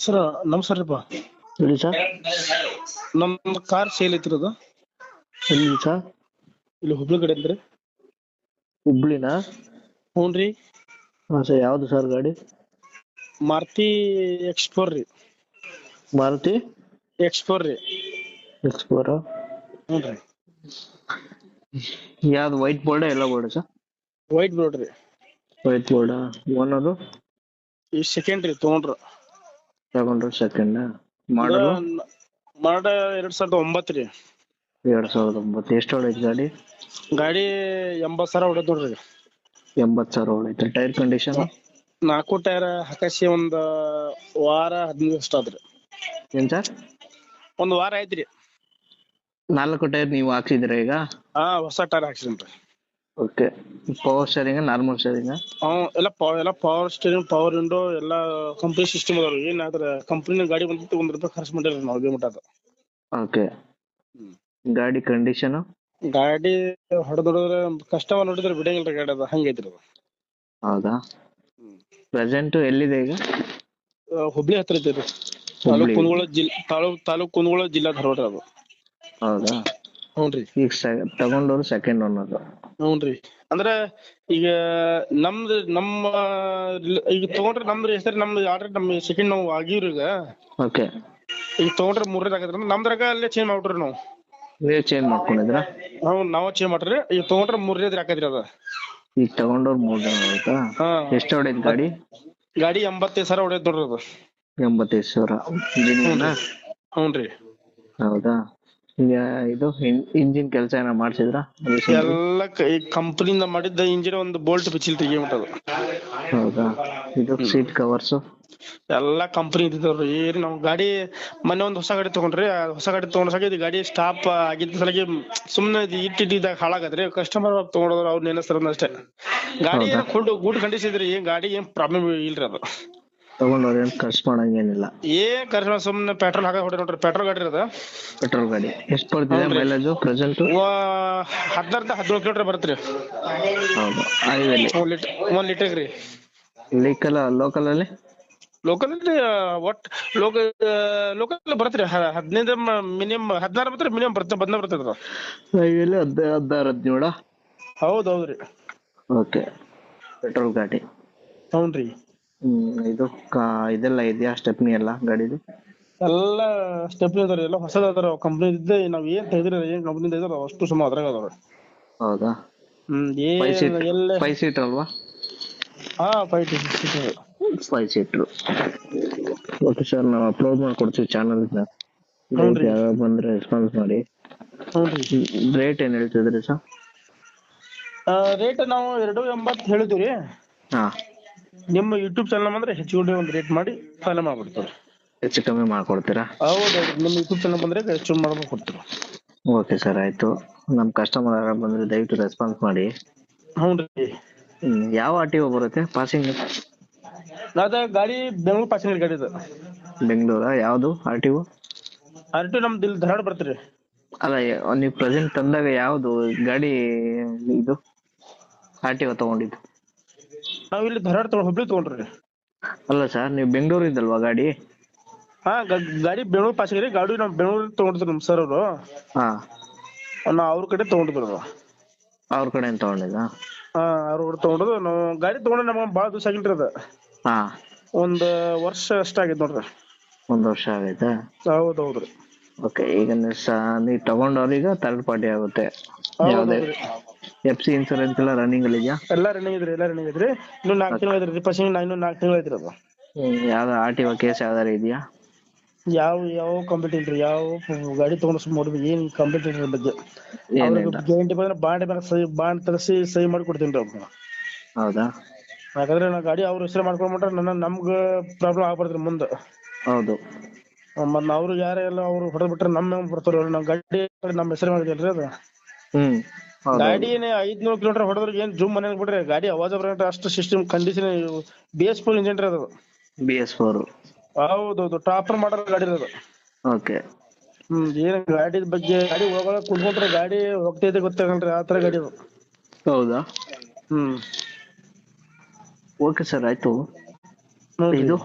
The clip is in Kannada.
ಸರ್ ನಮಸ್ಕಾರಪ್ಪ. ಹೇಳಿ ಸರ್. ನಮ್ದು ಕಾರ್ ಸೇಲ್ ಐತಿರೋದು ಎಲ್ಲಿ ಸರ್? ಇಲ್ಲಿ ಹುಬ್ಳಿ ಕಡೆ ಅಂದ್ರೆ. ಹುಬ್ಳಿನಾ? ಹ್ಞೂ ರೀ. ಹಾಂ ಸರ್, ಯಾವುದು ಸರ್ ಗಾಡಿ? ಮಾರುತಿ ಎಕ್ಸ್ಪ್ಲೋರ್ ರೀ. ಮಾರುತಿ ಎಕ್ಸ್ಪ್ಲೋರ್ ರೀ. ಎಕ್ಸ್ಪ್ಲೋರಾ? ಹ್ಞೂ ರೀ. ಯಾವ್ದು ವೈಟ್ ಬೋರ್ಡ್ ಎಲ್ಲ ಬೋರ್ಡ್ ಸರ್? ವೈಟ್ ಬೋರ್ಡ್ ರೀ. ವೈಟ್ ಬೋರ್ಡಾ? ಓನರು? ಈ ಸೆಕೆಂಡ್ ರೀ ತೊಗೊಂಡ್ರು. ತಗೊಂಡ್ರು ಸೆಕೆಂಡ್. ಮಾಡಲು? ಮಾಡ 2009 ರೀ. 2009. ಎಷ್ಟು ಹೊಡೈತೆ ಗಾಡಿ? ಗಾಡಿ 80,000 ಹೊಡೆದ್ ನೋಡ್ರಿ. 80,000 ಹೊಡೈತೆ. Tyre condition? 4 ಟೈರ್ ಹಾಕಸಿ ಒಂದ್ ವಾರ 15 ಅಷ್ಟ ಆದ್ರಿ. ಏನ್ ಸರ್? ಒಂದ್ ವಾರ ಆಯ್ತ್ರಿ. 4 ಟೈರ್ ನೀವು ಹಾಕ್ಸಿದ್ರ ಈಗ? ಹೊಸ ಟೈರ್ ಹಾಕ್ಸಿನ್ರಿ. Okay. Power steering, normal steering? ಎಲ್ಲ ಪವರ್ ಸ್ಟೀರಿಂಗ್, ಪವರ್ ವಿಂಡೋ ಎಲ್ಲ ಕಂಪ್ನಿ ಸಿಸ್ಟಮ್ ಅದಾವ್ರಿ. ಏನಾದ್ರ ಕಂಪ್ನಿ ಗಾಡಿ ಬಂದಿತ್ತು, ₹1 ಖರ್ಚು ಮಾಡಿಲ್ಲ ನಾವು ಇದೇ ಮಟ್ಟ. ಓಕೆ. ಗಾಡಿ ಕಂಡೀಷನ್? ಗಾಡಿ ಹೊಡೆದ್ರೆ ಕಸ್ಟಮರ್ ನೋಡಿದ್ರೆ ಬಿಡಂಗಿಲ್ರಿ ಗಾಡಿ, ಅದು ಹಂಗೈತ್ರಿ ಅದು. ಹೌದಾ? ಪ್ರೆಸೆಂಟ್ ಎಲ್ಲಿದೆ ಈಗ? ಹುಬ್ಳಿ ಹತ್ರ ಐತ್ರಿ. ತಾಲೂಕ್ ಕುಂದಗೋಳ ಜಿಲ್ಲಾ ಧಾರವಾಡ ಅದು. ಹೌದಾ? ಹ್ಞೂನ್ರಿ. ಈಗ ತಗೊಂಡವ್ರು ಸೆಕೆಂಡ್ ಓನರ್? ಹ್ಞೂನ್ರಿ. ಅಂದ್ರ ಈಗ ನಮ್ಮ ಈಗ ತಗೊಂಡ್ರೆ ನಮ್ದು ಹೆಸರು, ನಮ್ದು ಆಲ್ರೆಡಿ ನಮ್ಮ ಸೆಕೆಂಡ್ ನಾವು ಆಗಿವ್ರಿ ಈಗ. ಓಕೆ. ಈಗ ತಗೊಂಡ್ರೆ 3ನೇದು ಆಗದ್ರಿ. ನಮ್ದ್ರಾಗ ಅಲ್ಲೇ ಚೇಂಜ್ ಮಾಡ್ಬಿಟ್ರಿ ನಾವು. ನೀವೇ ಚೇಂಜ್ ಮಾಡ್ಕೊಂಡಿದ್ರ? ನಾವ್ ಚೇಂಜ್ ಮಾಡ್ರಿ. ಈಗ ತಗೊಂಡ್ರೆ 3ನೇದು ಹಾಕದ್ರಿ ಅದ. ಈಗ ತಗೊಂಡವ್ರು 3 ಜನ ಆಯ್ತಾ? ಎಷ್ಟು ಹೊಡೈತ್ ಗಾಡಿ? ಗಾಡಿ 85,000 ಹೊಡೈತ್ ನೋಡ್ರಿ ಅದು. 85,000. ಹ್ಞೂನ್ರಿ. ಹೌದಾ? ಈಗ ಇದು ಇಂಜಿನ್ ಕೆಲಸ ಏನೋ ಮಾಡ್ಸಿದ್ರ? ಎಲ್ಲ ಈ ಕಂಪನಿಯಿಂದ ಮಾಡಿದ್ದ ಇಂಜಿನ್ ಒಂದು ಬೋಲ್ಟ್ ಬಿಚ್ಚಿಲ್ ತೆಗಿಬಿಟ್ಟದು. ಹೌದಾ? ಇದು ಸೀಟ್ ಕವರ್ಸ್ ಎಲ್ಲಾ ಕಂಪನಿ ಇದ್ದಿದ್ದವ್ರಿ. ಏನ್ ನಾವ್ ಗಾಡಿ ಮೊನ್ನೆ ಒಂದ್ ಹೊಸ ಗಾಡಿ ತಗೊಂಡ್ರಿ. ಹೊಸ ಗಾಡಿ ತಗೊಂಡ್ ಗಾಡಿ ಸ್ಟಾಪ್ ಆಗಿದ್ದ ಸಲಗಿ ಸುಮ್ನೆ ಇಟ್ಟಿದ್ದಾಗ ಹಾಳಾಗದ್ರಿ. ಕಸ್ಟಮರ್ ತಗೊಂಡ್ರು ಅವ್ರು ನೆನೆಸ್ತಾರ ಅಷ್ಟೇ. ಗಾಡಿ ಏನ್ ಗುಡ್ ಕಂಡೀಷನ್ ಇದ್ರಿ. ಏನ್ ಗಾಡಿ ಏನ್ ಪ್ರಾಬ್ಲಮ್ ಇಲ್ರಿ ಅದು. ತಗೊಂಡವ್ರು ಏನ್ ಖರ್ಚು ಮಾಡಂಗೇನಿಲ್ಲ? ಏನ್ ಖರ್ಚು ಸುಮ್ನೆ ಪೆಟ್ರೋಲ್ ಹಾಕ ಹೊಡಿ ನೋಡ್ರಿ. ಪೆಟ್ರೋಲ್ ಗಾಡಿ ಇರೋದು. ಪೆಟ್ರೋಲ್ ಗಾಡಿ ಎಷ್ಟು ಬರ್ತಿದೆ ಮೈಲೇಜ್ ಪ್ರೆಸೆಂಟ್? 17 ಕಿಲೋಮೀಟರ್ ಬರುತ್ತ್ರಿ. ಹೌದು. ಹೈವೇಲಿ 1 ಲೀಟರ್ ರೀ. ಲೋಕಲ್ ಅಲ್ಲಿ ಲೋಕಲ್ ಒಟ್ ಲೋಕಲ್ ಬರತ್ರಿ 15 ಮಿನಿಮಮ್ 16 ಬರ್ತರಿ. ಮಿನಿಮಮ್ 15 ಬರ್ತದ. ಹೈವೇಲಿ 16-17. ಹೌದೌದ್ರಿ. ಓಕೆ. ಪೆಟ್ರೋಲ್ ಗಾಡಿ. ಹೌನ್ರಿ. ಇದು ಇದೆಲ್ಲ ಇದೆಯಾ ಸ್ಟೆಪ್ನಿ ಎಲ್ಲ ಗಾಡಿದು? ಎಲ್ಲ ಸ್ಟೆಪ್ನಿ ಅದಾವ್ರಿ. ಎಲ್ಲ ಹೊಸದ ಅದಾರ. ಕಂಪ್ನಿ ಇದ್ದ ನಾವ್ ಏನ್ ತೆಗ್ದಿರ ಏನ್ ಕಂಪ್ನಿ ತೆಗ್ದಾರ ಅಷ್ಟು ಸುಮ್ಮ ಅದ್ರಾಗ ಅದಾವ. ಹೌದಾ? 5 ಸೀಟರ್ ಅಲ್ವಾ? 5 ಸೀಟರ್. ಓಕೆ ಸರ್, ನಾವು ಅಪ್ಲೋಡ್ ಮಾಡ್ಕೊಡ್ತೀವಿ ಚಾನಲ್. ಯಾವಾಗ ಬಂದ್ರೆ ರೆಸ್ಪಾನ್ಸ್ ಮಾಡಿ. ರೇಟ್ ಏನ್ ಹೇಳ್ತಿದ್ರಿ ಸರ್? ರೇಟ್ ನಾವು 280 ಹೇಳಿದ್ವಿ. ನಿಮ್ಮ ಯೂಟ್ಯೂಬ್ ಚಾನಲ್ ಬಂದ್ರೆ ಹೆಚ್ಚು ಒಂದು ರೇಟ್ ಮಾಡಿ ಫಾಲೋ ಮಾಡ್ಬಿಡ್ತೀವಿ. ಹೆಚ್ಚು ಕಮ್ಮಿ ಮಾಡ್ಕೊಡ್ತೀರಾ? ಹೌದೌದು. ನಿಮ್ಮ ಯೂಟ್ಯೂಬ್ ಚಾನಲ್ ಬಂದ್ರೆ ಹೆಚ್ಚು ಮಾಡ್ಬೇಕು ಕೊಡ್ತೀವಿ. ಓಕೆ ಸರ್, ಆಯ್ತು. ನಮ್ ಕಸ್ಟಮರ್ ಯಾರು ಬಂದ್ರೆ ದಯವಿಟ್ಟು ರೆಸ್ಪಾನ್ಸ್ ಮಾಡಿ. ಹ್ಞೂನ್ರಿ. ಯಾವ RTO ಬರುತ್ತೆ ಪಾಸಿಂಗ್? ಅದ ಗಾಡಿ ಬೆಂಗಳೂರು ಪಾಸಿಂಗ್ ಗಾಡಿ ಇದು. ಬೆಂಗಳೂರಾ? ಯಾವ್ದು RTO? ನಮ್ದು ಇಲ್ಲಿ ಧಾರವಾಡ ಬರ್ತೀರಿ. ಅಲ್ಲ, ನೀವು ಪ್ರೆಸೆಂಟ್ ತಂದಾಗ ಯಾವ್ದು ಗಾಡಿ ಇದು RTO ತಗೊಂಡಿದ್ದು? ನಾವ್ ಇಲ್ಲಿ ಧಾರವಾಡ ಹುಬ್ಳಿ ತಗೊಂಡ್ರಿ. ಅಲ್ಲ ಸರ್, ನೀವು ಬೆಂಗಳೂರು ಇದ್ದಲ್ವಾ ಗಾಡಿ? ಗಾಡಿ ಬೆಂಗಳೂರು ಪಾಸಿಂಗ್ ರೀ. ಗಾಡಿ ನಾವು ಬೆಂಗಳೂರು ತಗೊಂಡಿದ್ರು ನಮ್ ಸರ್ ಅವರು. ಅವ್ರ ಕಡೆ ತಗೊಂಡಿದ್ರು. ಅವ್ರ ಕಡೆ ತಗೊಂಡಿದ್ದ? ಅವ್ರ ಕಡೆ ತಗೊಂಡ್ರು. ನಾವು ಗಾಡಿ ತಗೊಂಡ್ರೆ ನಮ್ಗೆ ಬಾಳ ದಿವಸ ಆಗಿಲ್ರಿ ಅದ. 1 ವರ್ಷ ಅಷ್ಟ ಆಗೈತೆ ನೋಡ್ರಿ. 1 ವರ್ಷ ಆಗೈತೆ? ಹೌದೌದ್ರಿ. ಓಕೆ. ಈಗ ನೀವು ತಗೊಂಡವ್ರೀಗ ಥರ್ಡ್ ಪಾರ್ಟಿ ಆಗುತ್ತೆ. ಯಾವ್ದೇ FC ಇನ್ಸೂರೆನ್ಸ್ ಎಲ್ಲ ರನ್ನಿಂಗ್ ಅಲ್ಲಿ ಇದೆಯಾ? ಎಲ್ಲ ರನ್ನಿಂಗ್ ಇದ್ರಿ. ಇನ್ನು 4 ತಿಂಗಳು ಐತ್ರಿ ಪಾಸಿಂಗ್. ಇನ್ನು 4 ತಿಂಗಳು ಐತ್ರಿ ಅದು. ಯಾವ್ದು RTO ಕೇಸ್ ಯಾವ್ದಾರು ಇದೆಯಾ? ಯಾವ ಕಂಪ್ಲೀಟ್ ಇಲ್ರಿ. ಯಾವ ಗಾಡಿ ತಗೊಂಡ್ ನೋಡಿ ಏನ್ ಕಂಪ್ಲೀಟ್ ಇಲ್ರಿ ಬಗ್ಗೆ. ಅವ್ರಿಗೆ ಗ್ಯಾರಂಟಿ ಬಂದ್ರೆ ಬಾಂಡ್ ತರಿಸಿ ಸಹಿ ಮಾಡಿ ಕೊಡ್ತೀನಿ ಅವ್ರು. ಹೌದಾ? ಯಾಕಂದ್ರೆ ನಾ ಗಾಡಿ ಅವ್ರ ಹೆಸರು ಮಾಡ್ಕೊಂಡ್ಬಿಟ್ರೆ ನಮ್ಗ ಪ್ರಾಬ್ಲಮ್ ಆಗ್ಬಾರ್ದ್ರಿ ಮುಂದೆ. ಹೌದು. ಮತ್ ಅವ್ರು ಯಾರೆಲ್ಲ ಅವ್ರು ಹೊಡೆದ್ ಬಿಟ್ರೆ ನಮ್ಮ ಬರ್ತಾರ. ನಾವ್ ಗಾಡಿ ನಮ್ಮ ಹೆಸರು ಮಾಡಿದ್ರಿ ಅದು. ಗಾಡಿ 500 ಕಿಲೋಮೀಟರ್ ಹೊಡೆದ್ರೆ ಏನ್ ಜೂಮ್ ಮನೆ ಬಿಡ್ರಿ. ಗಾಡಿ ಅವಾಜ್ ಬರ ಅಷ್ಟು ಸಿಸ್ಟಮ್ ಕಂಡೀಷನ್. BS4 ಇಂಜಿನ್ ರೀ ಅದು. BS4? ಹೌದೌದು. ಟಾಪರ್ ಮಾಡಲ್ ಗಾಡಿ ಅದು. ಓಕೆ. ಏನ್ ಗಾಡಿ ಬಗ್ಗೆ, ಗಾಡಿ ಹೋಗೋಣ ಕುಂತ್ಕೊಂಡ್ರೆ ಗಾಡಿ ಹೋಗ್ತೈತೆ ಗೊತ್ತಾಗಲ್ರಿ, ಆ ತರ ಗಾಡಿ ಅದು. ಹೌದಾ? ಓಕೆ ಸರ್, ಆಯ್ತು. ಇದು